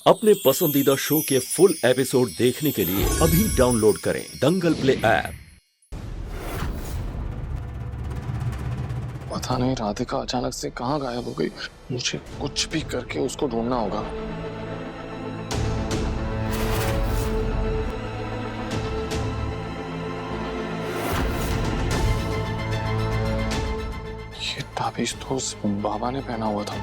अपने पसंदीदा शो के फुल एपिसोड देखने के लिए अभी डाउनलोड करें दंगल प्ले ऐप। पता नहीं राधिका अचानक से कहाँ गायब हो गई। मुझे कुछ भी करके उसको ढूंढना होगा। ये ताबीज तो उस बाबा ने पहना हुआ था।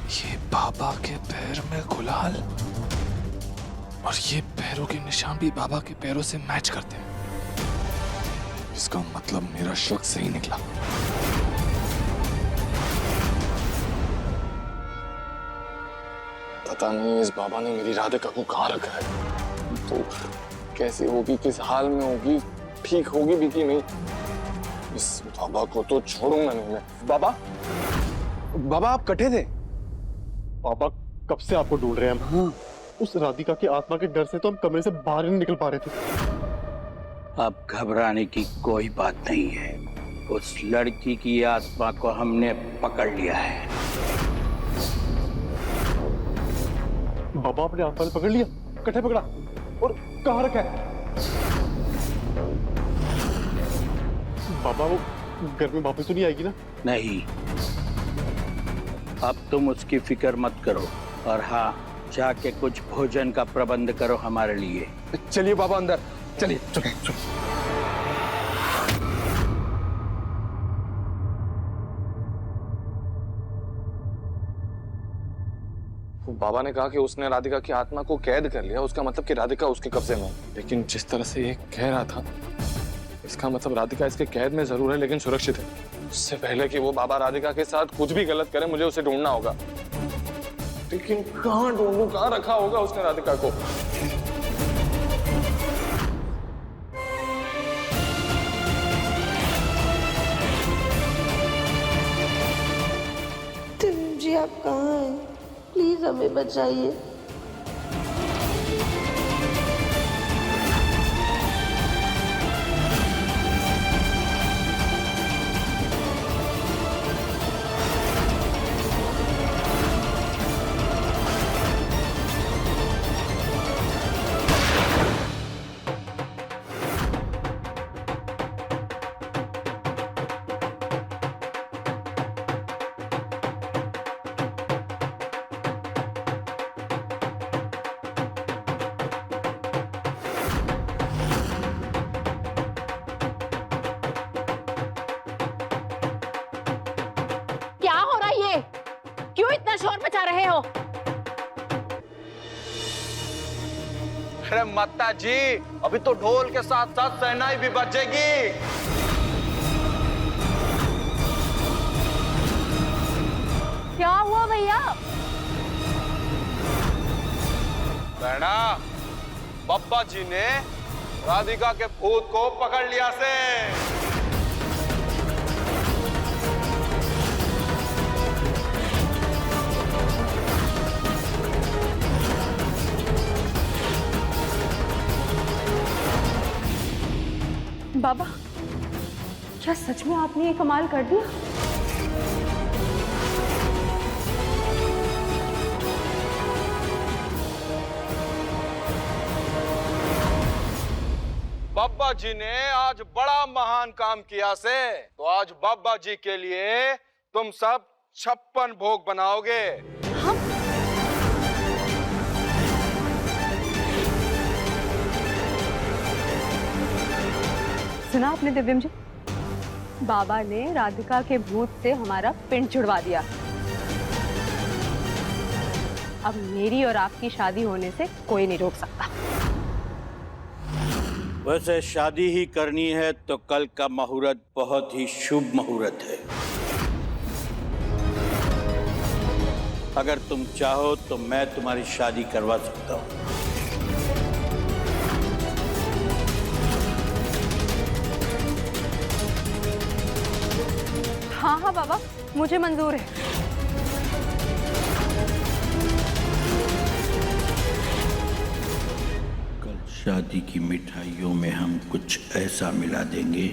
ये बाबा के पैर में गुलाल और ये पैरों के निशान भी बाबा के पैरों से मैच करते हैं। इसका मतलब मेरा शक सही निकला। पता नहीं इस बाबा ने मेरी राधिका को कहाँ रखा है। तो कैसी होगी, किस हाल में होगी, ठीक होगी भी कि नहीं। इस बाबा को तो छोड़ूंगा नहीं मैं। बाबा, बाबा आप कटे थे। बाबा कब से आपको ढूंढ रहे हैं हम। हाँ। उस राधिका की आत्मा के डर से तो हम कमरे से बाहर ही नहीं निकल पा रहे थे। अब घबराने की कोई बात नहीं है। उस लड़की की आत्मा को हमने पकड़ लिया है। बाबा अपने आत्मा ने पकड़ लिया, कटे पकड़ा और कहाँ रखा है? बाबा वो घर में वापस तो नहीं आएगी ना? नहीं, अब तुम उसकी फिक्र मत करो और हाँ, जाके कुछ भोजन का प्रबंध करो हमारे लिए। चलिए बाबा अंदर चलिए। चलो। बाबा ने कहा कि उसने राधिका की आत्मा को कैद कर लिया। उसका मतलब कि राधिका उसके कब्जे में है। लेकिन जिस तरह से ये कह रहा था, इसका मतलब राधिका इसके कैद में जरूर है लेकिन सुरक्षित है। उससे पहले कि वो बाबा राधिका के साथ कुछ भी गलत करे, मुझे उसे ढूंढना होगा। लेकिन कहाँ ढूंढूं, कहाँ रखा होगा उसने राधिका को? तिरुम जी आप कहाँ हैं? प्लीज हमें बचाइए। क्यों इतना शोर मचा रहे हो? अरे माता जी, अभी तो ढोल के साथ साथ शहनाई भी बजेगी। क्या हुआ भैया? बहना, बब्बा जी ने राधिका के भूत को पकड़ लिया से। बाबा, क्या सच में आपने ये कमाल कर दिया? बाबा जी ने आज बड़ा महान काम किया से, तो आज बाबा जी के लिए तुम सब 56 भोग बनाओगे। सुना आपने दिव्यम जी? बाबा ने राधिका के भूत से हमारा पिंड छुड़वा दिया। अब मेरी और आपकी शादी होने से कोई नहीं रोक सकता। वैसे शादी ही करनी है तो कल का मुहूर्त बहुत ही शुभ मुहूर्त है। अगर तुम चाहो तो मैं तुम्हारी शादी करवा सकता हूँ। हाँ हाँ बाबा, मुझे मंजूर है। शादी की मिठाइयों में हम कुछ ऐसा मिला देंगे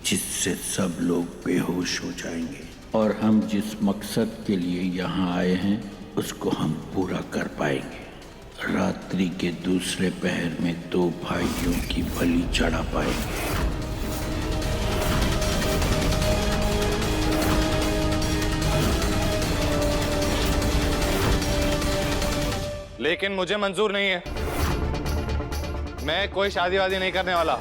जिससे सब लोग बेहोश हो जाएंगे, और हम जिस मकसद के लिए यहाँ आए हैं उसको हम पूरा कर पाएंगे। रात्रि के दूसरे पहर में 2 भाइयों की बलि चढ़ा पाएंगे। लेकिन मुझे मंजूर नहीं है। मैं कोई शादी वादी नहीं करने वाला।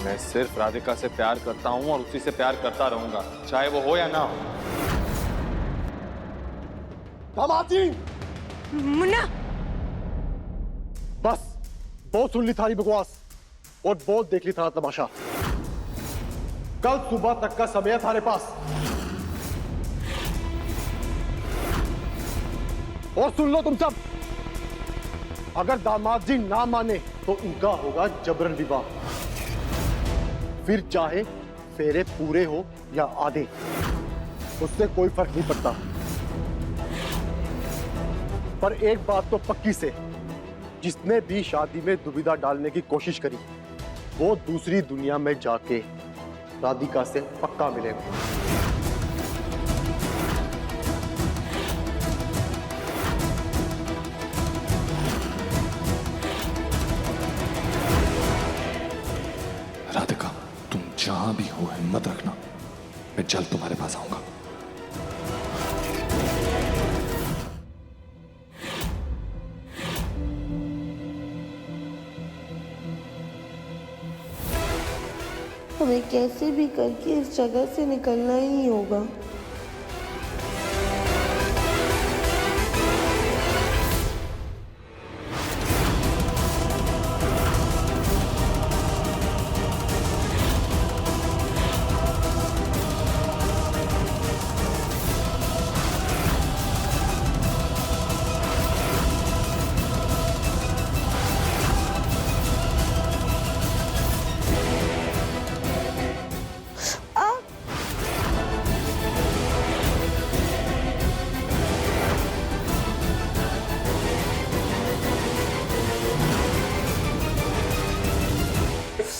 मैं सिर्फ राधिका से प्यार करता हूं और उसी से प्यार करता रहूंगा, चाहे वो हो या ना हो। दामाद जी, मुन्ना, बस बहुत सुन ली थारी बकवास और बहुत देख ली थारा तमाशा। कल सुबह तक का समय है थारे पास। और सुन लो तुम सब, अगर दामाद जी ना माने तो इनका होगा जबरन विवाह। फिर चाहे फेरे पूरे हो या आधे, उससे कोई फर्क नहीं पड़ता। पर एक बात तो पक्की से, जिसने भी शादी में दुविधा डालने की कोशिश करी वो दूसरी दुनिया में जाके राधिका से पक्का मिलेगा। राधिका, तुम जहां भी हो हिम्मत रखना, मैं जल्द तुम्हारे पास आऊंगा। हमें कैसे भी करके इस जगह से निकलना ही होगा।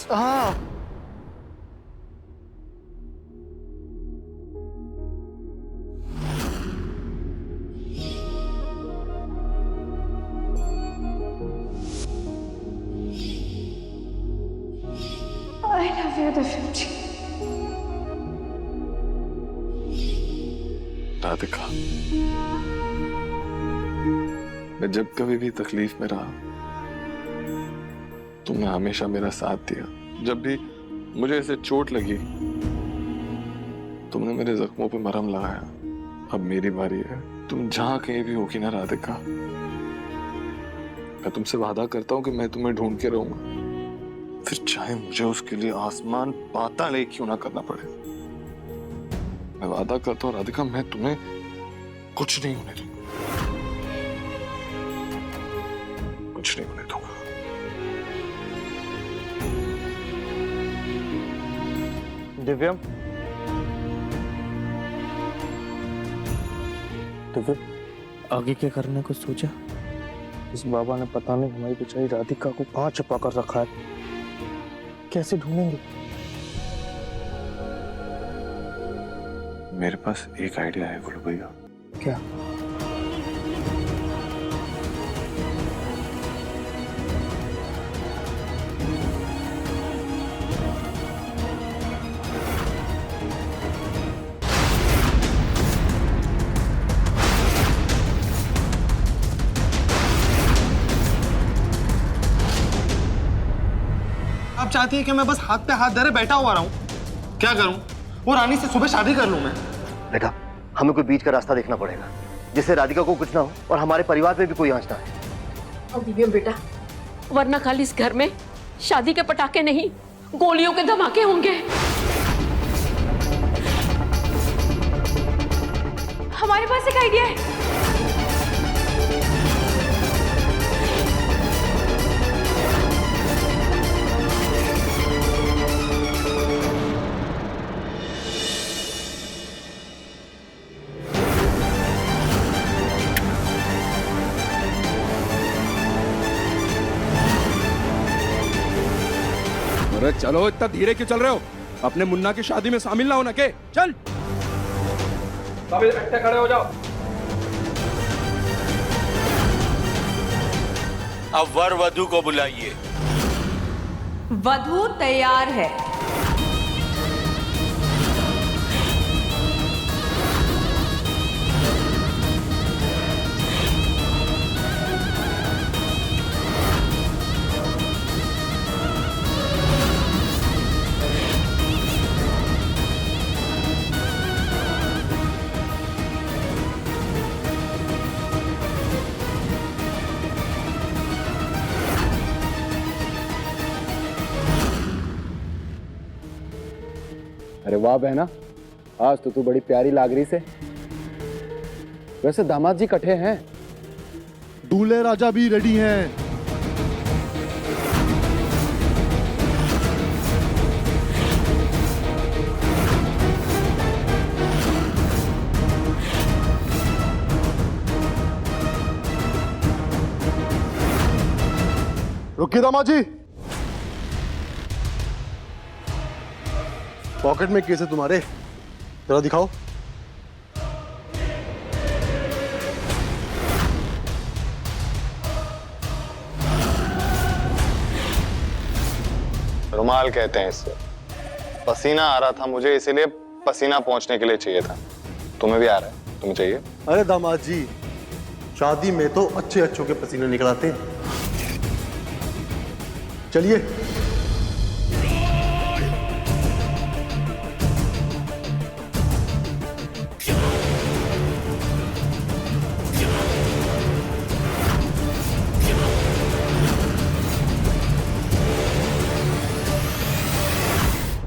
हाँ, I love you, दिव्यम जी। राधिका, मैं जब कभी भी तकलीफ में रहा तुमने हमेशा मेरा साथ दिया। जब भी मुझे ऐसे चोट लगी तुमने मेरे जख्मों पे मरहम लगाया। अब मेरी बारी है। तुम जहां कहीं भी होगी ना राधिका, मैं तुमसे वादा करता हूं कि मैं तुम्हें ढूंढ के रहूंगा, फिर चाहे मुझे उसके लिए आसमान पाताल एक क्यों ना करना पड़े। मैं वादा करता हूं राधिका, मैं तुम्हें कुछ नहीं होने दूंगा, कुछ नहीं होने दूंगा। दिव्यम, दिव्यम, आगे क्या करने को सोचा? इस बाबा ने पता नहीं हमारी बेचारी राधिका को कहाँ छुपा कर रखा है, कैसे ढूंढेंगे? मेरे पास एक आइडिया है गुरु भैया। क्या? आप चाहती है कि मैं बस हाथ पे हाथ धरे बैठा हुआ रहूं? क्या करूं? वो रानी से सुबह शादी कर लूं मैं? बेटा, हमें कोई बीच का रास्ता देखना पड़ेगा जिससे राधिका को कुछ ना हो और हमारे परिवार पे भी कोई आंच ना आए। दिव्यम बेटा, वरना कल इस घर में शादी के पटाखे नहीं, गोलियों के धमाके होंगे। हमारे पास एक आइडिया है। अरे चलो, इतना धीरे क्यों चल रहे हो? अपने मुन्ना की शादी में शामिल ना होना के? चल सब इकट्ठे खड़े हो जाओ। अब वर वधु को बुलाइए। वधु तैयार है। अरे वाह बहना, आज तो तू बड़ी प्यारी लाग रही से। वैसे दामाद जी कट्ठे हैं? दूल्हे राजा भी रेडी हैं। रुकिए दामाद जी। पॉकेट में केस है तुम्हारे, जरा दिखाओ। रुमाल कहते हैं इससे। पसीना आ रहा था मुझे, इसीलिए पसीना पहुंचने के लिए चाहिए था। तुम्हें भी आ रहा है? तुम्हें चाहिए? अरे दामाद जी, शादी में तो अच्छे अच्छों के पसीने निकल आते हैं। चलिए।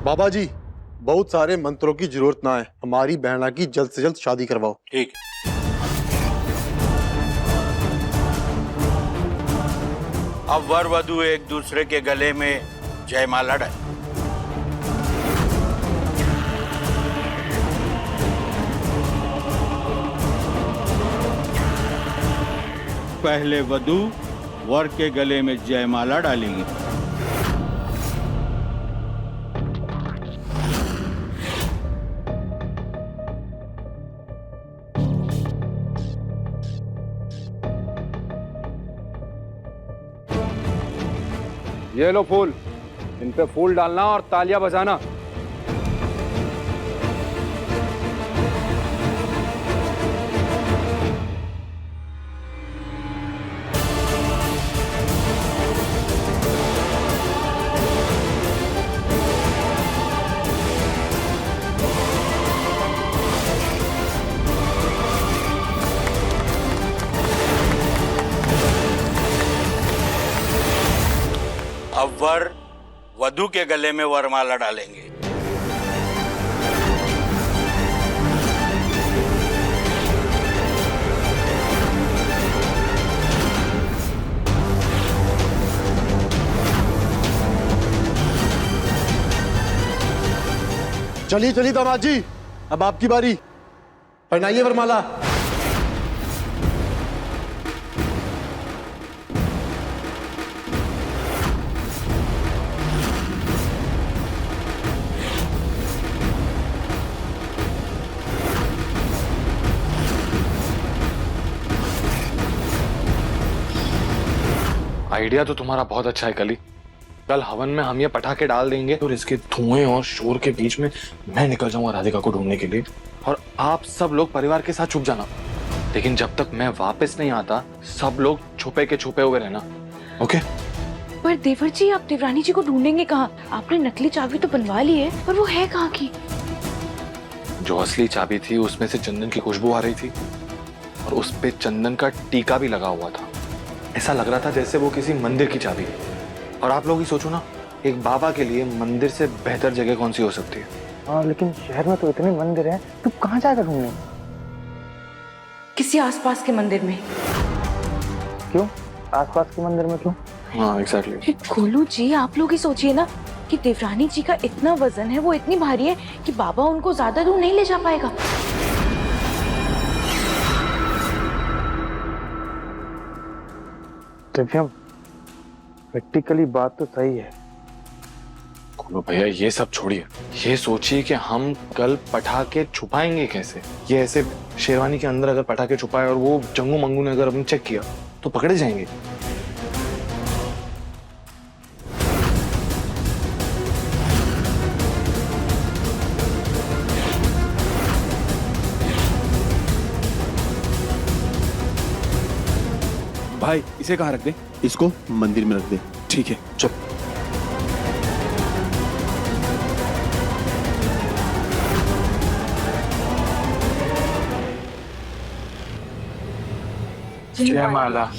बाबा जी, बहुत सारे मंत्रों की जरूरत ना है, हमारी बहना की जल्द से जल्द शादी करवाओ। ठीक। अब वर वधु एक दूसरे के गले में जयमाला डालें। पहले वधु वर के गले में जयमाला डालेंगे। ये लो फूल, इन पे फूल डालना और तालियां बजाना। अब वर वधु के गले में वरमाला डालेंगे। चलिए चलिए दामाद जी, अब आपकी बारी, पहनाइए वरमाला। आइडिया तो तुम्हारा बहुत अच्छा है कली। कल हवन में हम ये पटाखे डाल देंगे और इसके धुएं और शोर के बीच में मैं निकल जाऊंगा राधिका को ढूंढने के लिए, और आप सब लोग परिवार के साथ छुप जाना। लेकिन जब तक मैं वापस नहीं आता, सब लोग छुपे के छुपे हुए रहना, ओके? पर देवर जी, आप देवरानी जी को ढूंढेंगे कहाँ? आपने नकली चाबी तो बनवा ली है, पर वो है कहाँ की? जो असली चाबी थी उसमें से चंदन की खुशबू आ रही थी, और उस पे चंदन का टीका भी लगा हुआ था। ऐसा लग रहा था जैसे वो किसी मंदिर की चाबी है। और आप लोग ही सोचो ना, एक बाबा के लिए मंदिर से बेहतर जगह कौन सी हो सकती है? हाँ, लेकिन शहर में तो इतने मंदिर हैं, तू कहाँ जाएगा ढूंढने? किसी आसपास के मंदिर में। क्यों? आसपास के मंदिर में क्यों? हाँ एग्जैक्टली। गोलू जी, आप लोग ही सोचिए ना कि देवरानी जी का इतना वजन है, वो इतनी भारी है कि बाबा उनको ज्यादा दूर नहीं ले जा पाएगा। दिव्यम, प्रैक्टिकली बात तो सही है, लो भैया ये सब छोड़िए, ये सोचिए कि हम कल पटाखे छुपाएंगे कैसे। ये ऐसे शेरवानी के अंदर अगर पटाखे छुपाए और वो जंगू मंगू ने अगर हमने चेक किया तो पकड़े जाएंगे। भाई इसे कहाँ रख दे? इसको मंदिर में रख दे। ठीक है चल। जय माला।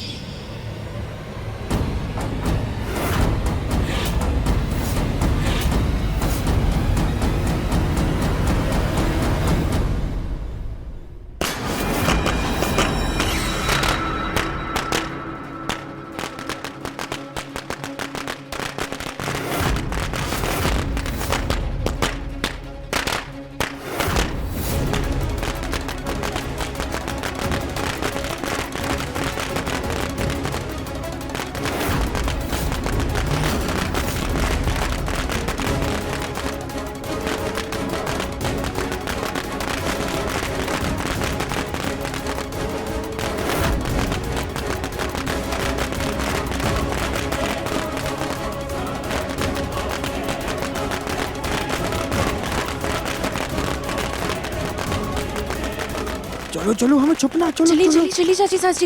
चलो चलो हमें छुपना। चलो चलिए चलो। चलिए चलिए चाची चाची।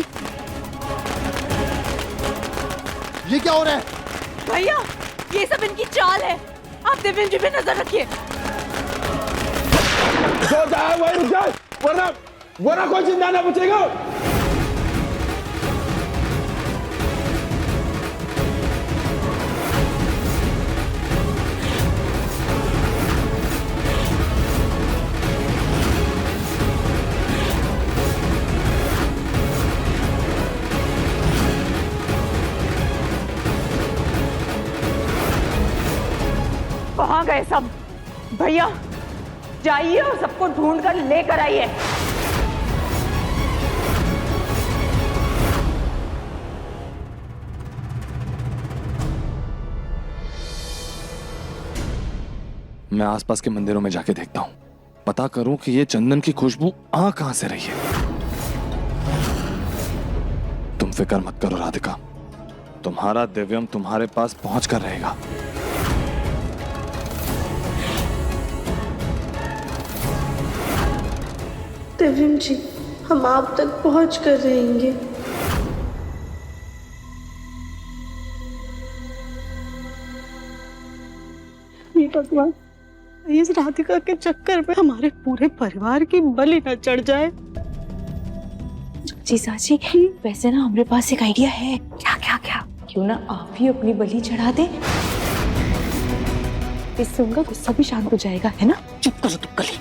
ये क्या हो रहा है? भैया ये सब इनकी चाल है, आप देवेंद्र जी पे नजर रखिए। जो जाए वही रुक जाए, वरना कोई जिंदा ना बचेगा। कहाँ गए सब? भैया जाइए और सबको ढूंढ कर लेकर आइए। मैं आसपास के मंदिरों में जाके देखता हूँ, पता करूं कि ये चंदन की खुशबू आ कहां से रही है। तुम फिक्र मत करो राधिका, तुम्हारा दिव्यम तुम्हारे पास पहुंच कर रहेगा। दिव्यम जी, हम आप तक पहुंच कर रहेंगे। हे भगवान, इस राधिका के चक्कर में हमारे पूरे परिवार की बलि न चढ़ जाए। जी साची, वैसे ना हमारे पास एक आइडिया है। क्या क्या क्या? क्यों ना आप ही अपनी बलि चढ़ा दें? इससे उनका गुस्सा भी शांत हो जाएगा, है ना? चुप करो तुम कली,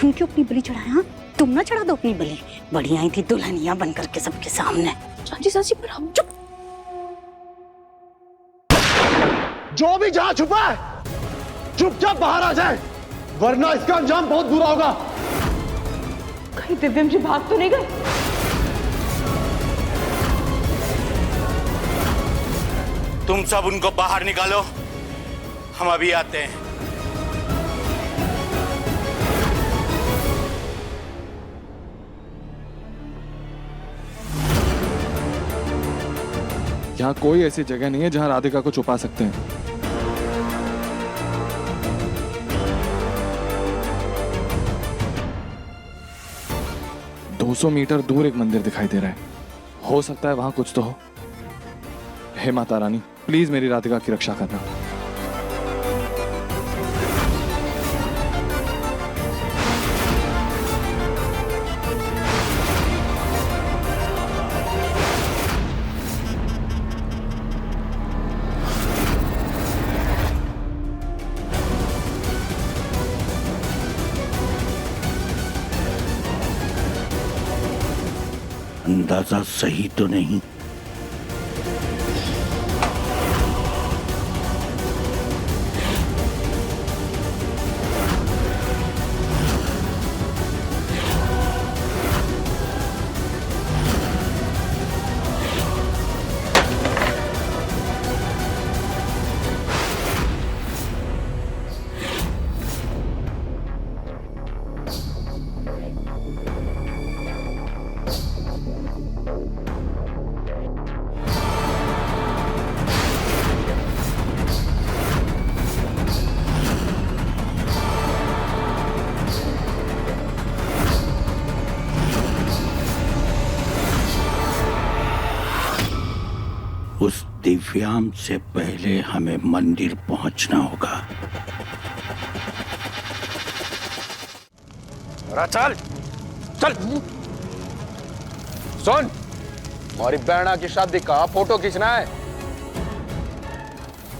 तुम क्यों अपनी बलि चढ़ाए? हाँ, तुम ना चढ़ा दो अपनी बलि। बड़ी आई थी दुल्हनिया बन करके सबके सामने। जी साची, पर हम चुप। जो भी जहां छुपा है चुपचाप बाहर आ जाए, वरना इसका अंजाम बहुत बुरा होगा। कहीं दिव्यम जी भाग तो नहीं गए? तुम सब उनको बाहर निकालो, हम अभी आते हैं। यहाँ कोई ऐसी जगह नहीं है जहाँ राधिका को छुपा सकते हैं। दो 200 मीटर दूर एक मंदिर दिखाई दे रहा है, हो सकता है वहां कुछ तो हो। हे माता रानी, प्लीज मेरी राधिका की रक्षा करना। अंदाजा सही तो नहीं? उस दिव्यांग से पहले हमें मंदिर पहुंचना होगा। चल चल सुन, हमारी बहना की शादी का फोटो खींचना है।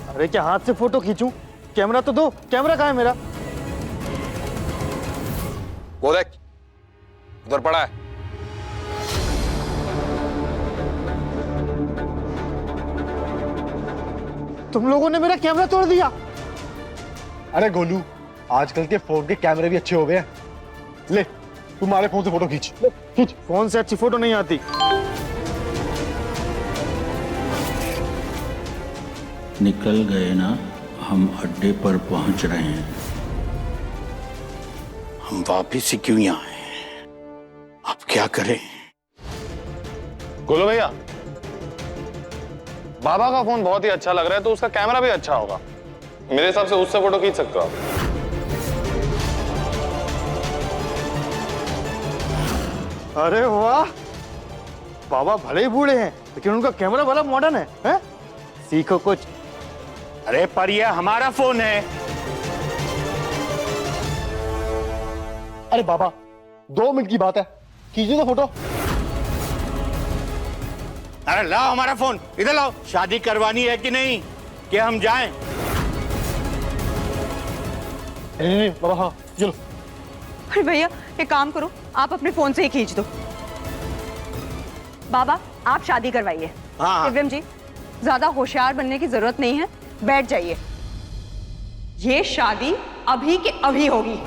अरे क्या हाथ से फोटो खींचूं? कैमरा तो दो। कैमरा कहाँ है मेरा? वो देख, उधर पड़ा है। तुम लोगों ने मेरा कैमरा तोड़ दिया। अरे गोलू, आजकल के फोन के कैमरे भी अच्छे हो गए हैं। ले, तुम्हारे फोन से फोटो खींच। खींच। फोन से अच्छी फोटो नहीं आती। निकल गए ना? हम अड्डे पर पहुंच रहे हैं। हम वापिस से क्यों यहाँ आए? अब क्या करें? गोलू भैया, बाबा का फोन बहुत ही अच्छा लग रहा है, तो उसका कैमरा भी अच्छा होगा। मेरे हिसाब से उससे फोटो खींच सकते हो आप। अरे वाह, बाबा भले ही बूढ़े हैं लेकिन उनका कैमरा बड़ा मॉडर्न है? सीखो कुछ। अरे पर यह हमारा फोन है। अरे बाबा, 2 मिनट की बात है, कीजिए तो फोटो। अरे लाओ हमारा फोन, इधर लाओ। शादी करवानी है कि नहीं, कि हम जाएं? नहीं बाबा, हाँ चलो। अरे भैया एक काम करो, आप अपने फोन से ही खींच दो। बाबा आप शादी करवाइए। हाँ। दिव्यम जी, ज्यादा होशियार बनने की जरूरत नहीं है, बैठ जाइए। ये शादी अभी के अभी होगी।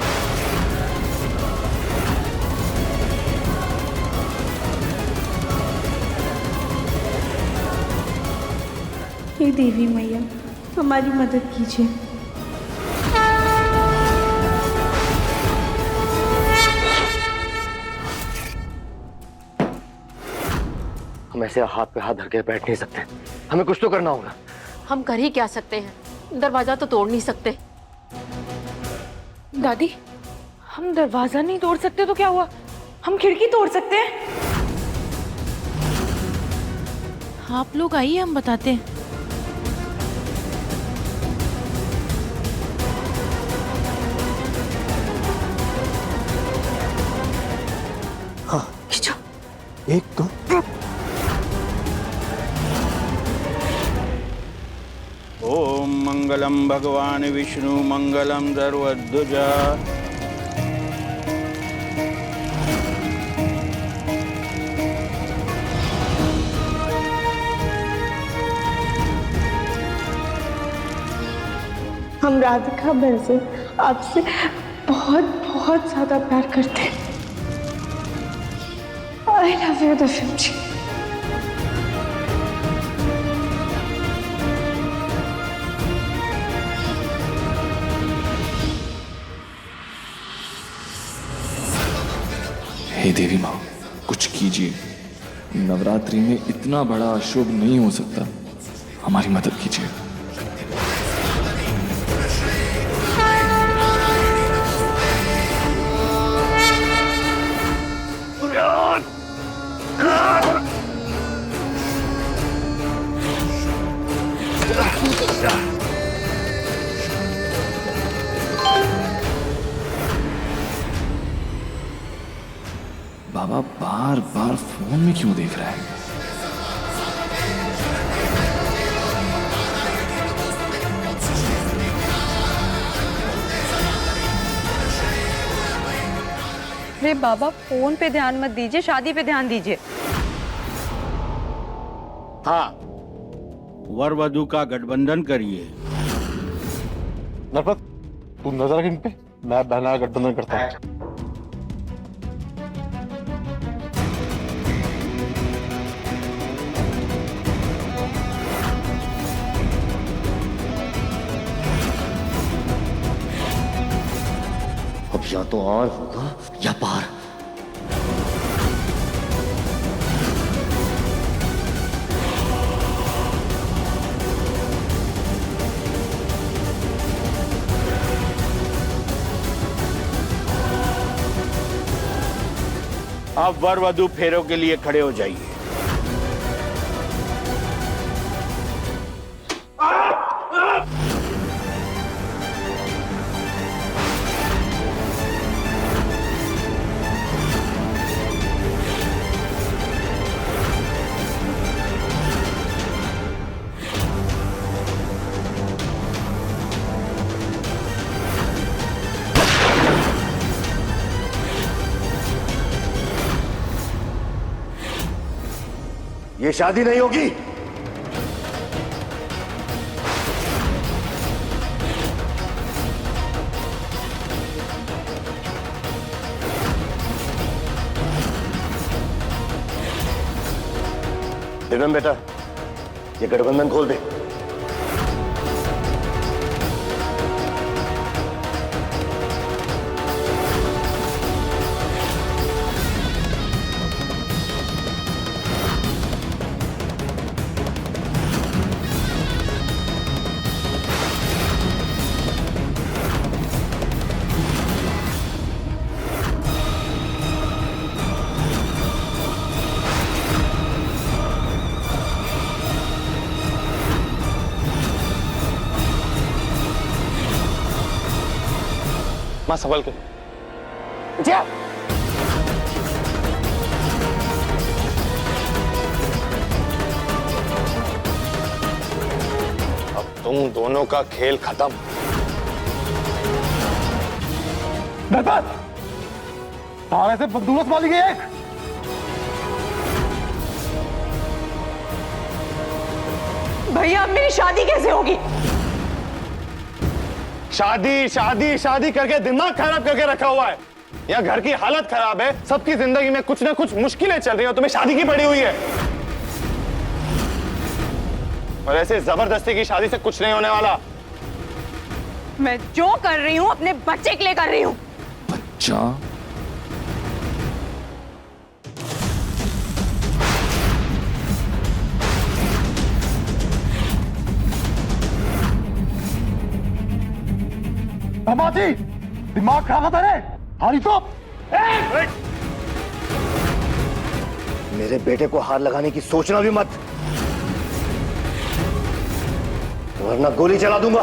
हे देवी मैया, हमारी मदद कीजिए। हम ऐसे हाथ पे हाथ धर के बैठ नहीं सकते, हमें कुछ तो करना होगा। हम कर ही क्या सकते हैं? दरवाजा तो तोड़ नहीं सकते। दादी, हम दरवाजा नहीं तोड़ सकते तो क्या हुआ? हम खिड़की तोड़ सकते हैं। आप लोग आइए, हम बताते हैं। हाँ, खींचो। 1 2। ओम मंगलम भगवान विष्णु मंगलम सर्वध्वजा। हम राधिका बहन से आपसे बहुत बहुत ज्यादा प्यार करते हैं। आई लव यू दिव्यम जी। हे देवी माँ, कुछ कीजिए। नवरात्रि में इतना बड़ा अशुभ नहीं हो सकता, हमारी मदद कीजिए। बाबा बार बार फोन में क्यों देख रहा है? अरे बाबा, फोन पे ध्यान मत दीजिए, शादी पे ध्यान दीजिए। हाँ, वर वधु का गठबंधन करिए। नरपत, तू नजर रख इन पे, मैं बहना का गठबंधन करता हूँ। अब या तो आर होगा या पार। आप वर वधू फेरों के लिए खड़े हो जाइए। ये शादी नहीं होगी। दिव्यम बेटा, ये गठबंधन खोल दे। मां संभल के। जा। अब तुम दोनों का खेल खत्म। गणपत, तारे से बंदूक वाली गई एक। भैया अब मेरी शादी कैसे होगी? शादी शादी शादी करके दिमाग खराब करके रखा हुआ है। यहाँ घर की हालत खराब है, सबकी जिंदगी में कुछ ना कुछ मुश्किलें चल रही हैं, तुम्हें शादी की पड़ी हुई है। और ऐसे जबरदस्ती की शादी से कुछ नहीं होने वाला। मैं जो कर रही हूँ अपने बच्चे के लिए कर रही हूँ। बच्चा? दामाजी, दिमाग खराब होता है हारी तो। मेरे बेटे को हार लगाने की सोचना भी मत, वरना गोली चला दूंगा।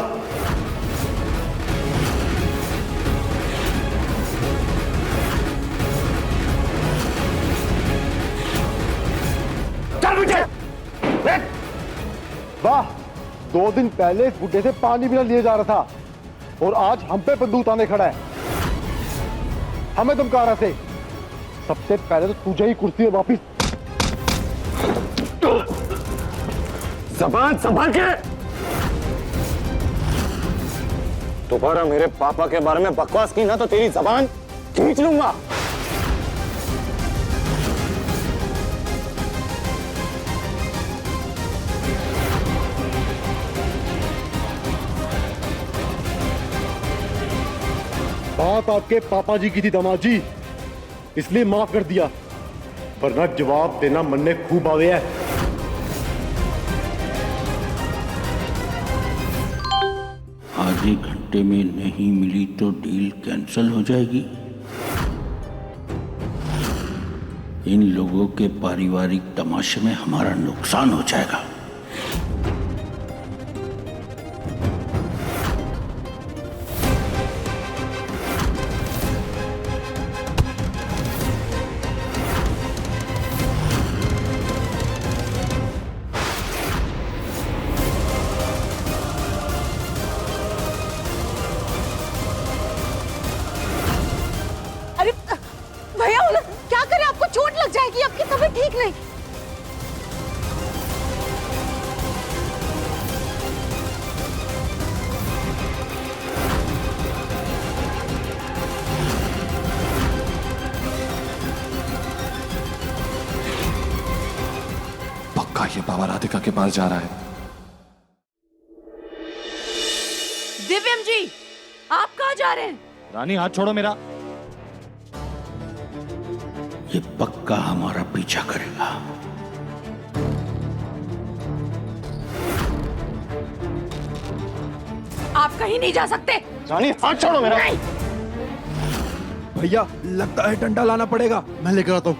चल पीछे। वाह, 2 दिन पहले इस बुड्ढे से पानी भी ना लिए जा रहा था और आज हम पे बंदूक ताने खड़ा है। हमें धमका रहा थे। सबसे पहले तो तुझे ही कुर्सी में वापिस। जबान संभाल के। दोबारा मेरे पापा के बारे में बकवास की ना तो तेरी जबान खींच लूंगा। बात आपके पापा जी की थी दामाद जी, इसलिए माफ कर दिया, वरना जवाब देना मन ने खूब आवे है। आधे घंटे में नहीं मिली तो डील कैंसिल हो जाएगी। इन लोगों के पारिवारिक तमाशे में हमारा नुकसान हो जाएगा। भैया क्या करें, आपको चोट लग जाएगी, आपकी तबीयत ठीक नहीं। पक्का ये बाबा राधिका के पास जा रहा है। दिव्यम जी, आप कहाँ जा रहे हैं? रानी हाथ छोड़ो मेरा। ये पक्का हमारा पीछा करेगा। आप कहीं नहीं जा सकते। रानी हाथ छोड़ो मेरा। भैया लगता है डंडा लाना पड़ेगा। मैं लेकर आता हूँ।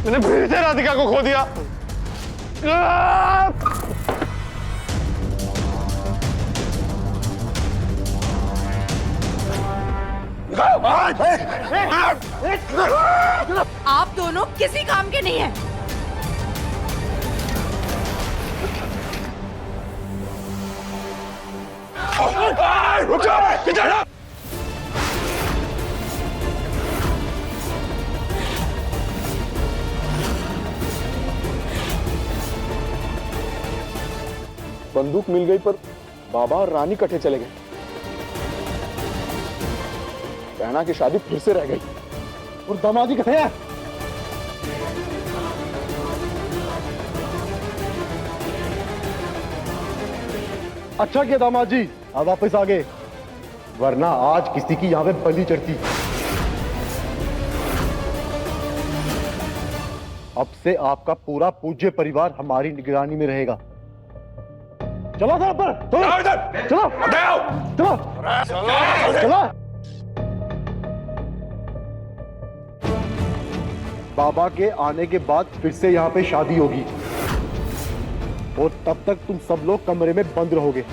मैंने फिर से राधिका को खो दिया। आप दोनों किसी काम के नहीं हैं। रुक जा, बंदूक मिल गई पर बाबा और रानी कटे चले गए। बहना की शादी फिर से रह गई। और दामादी कहाँ है? अच्छा किया दामाद जी, आप वापस आ गए, वरना आज किसी की यहाँ पे बलि चढ़ती। अब से आपका पूरा पूज्य परिवार हमारी निगरानी में रहेगा। चलो सर पर, चलो चलो चलो। बाबा के आने के बाद फिर से यहाँ पे शादी होगी और तब तक तुम सब लोग कमरे में बंद रहोगे।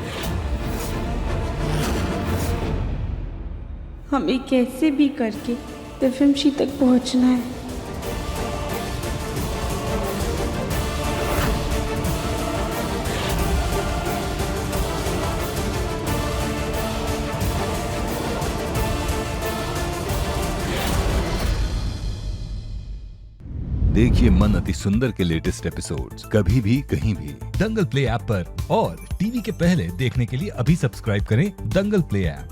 हमें कैसे भी करके दिव्यमशी तक पहुंचना है। देखिए मन अति सुंदर के लेटेस्ट एपिसोड्स कभी भी कहीं भी दंगल प्ले ऐप पर, और टीवी के पहले देखने के लिए अभी सब्सक्राइब करें दंगल प्ले ऐप।